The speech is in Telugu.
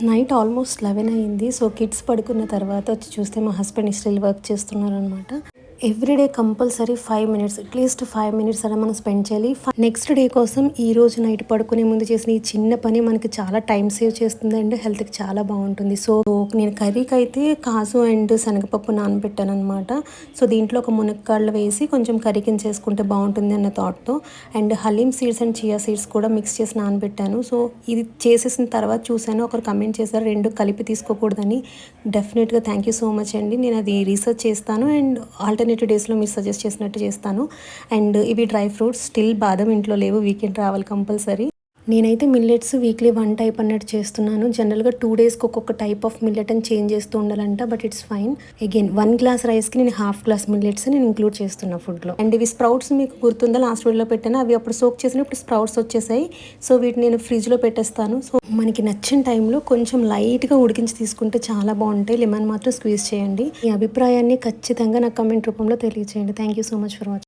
నైట్ ఆల్మోస్ట్ 11 అయింది. సో కిడ్స్ పడుకున్న తర్వాత వచ్చి చూస్తే మా హస్బెండ్ స్టిల్ వర్క్ చేస్తున్నారనమాట. Everyday compulsory 5 minutes, at least 5 minutes అలా మనం స్పెండ్ చేయాలి. నెక్స్ట్ డే కోసం ఈ రోజు నైట్ పడుకునే ముందు చేసిన ఈ చిన్న పని మనకి చాలా టైం సేవ్ చేస్తుంది అండ్ హెల్త్కి చాలా బాగుంటుంది. సో నేను కర్రీకి అయితే కాజు అండ్ శనగపప్పు నానబెట్టాను అనమాట. సో దీంట్లో ఒక మునక్కాడలు వేసి కొంచెం కర్రీ కింద చేసుకుంటే బాగుంటుంది అన్న థాట్తో, and halim seeds and chia seeds కూడా మిక్స్ చేసి నానబెట్టాను. సో ఇది చేసేసిన తర్వాత చూశాను, ఒకరు కమెంట్ చేశారు రెండు కలిపి తీసుకోకూడదని. డెఫినెట్గా థ్యాంక్ యూ సో మచ్ అండి. నేను అది రీసెర్చ్ చేస్తాను అండ్ ఆల్టర్నేటివ్ డేస్లో మీరు సజెస్ట్ చేసినట్టు చేస్తాను. అండ్ ఇవి డ్రై ఫ్రూట్స్, స్టిల్ బాదం ఇంట్లో లేవు, వీకెండ్ రావాలి కంపల్సరీ. నేనైతే మిల్లెట్స్ వీక్లీ 1 టైప్ అన్నట్టు చేస్తున్నాను. జనరల్గా 2 డేస్కి ఒక్కొక్క టైప్ ఆఫ్ మిల్లెట్ అని చేంజ్ చేస్తూ ఉండాలంట, but it's fine. Again 1 glass రైస్కి నేను ½ గ్లాస్ మిల్లెట్స్ నేను ఇంక్లూడ్ చేస్తున్నా ఫుడ్లో. అండ్ ఇవి స్ప్రౌట్స్ మీకు గుర్తుందా, లాస్ట్ వీడియోలో పెట్టాను. అవి అప్పుడు సోక్ చేసిన, ఇప్పుడు స్ప్రౌట్స్ వచ్చేసాయి. సో వీటిని నేను ఫ్రిడ్జ్లో పెట్టేస్తాను. సో మనకి నచ్చిన టైంలో కొంచెం లైట్గా ఉడికించి తీసుకుంటే చాలా బాగుంటాయి. లెమన్ మాత్రం స్క్వీజ్ చేయండి. మీ అభిప్రాయాన్ని ఖచ్చితంగా నాకు కమెంట్ రూపంలో తెలియజేయండి. Thank you so much for watching.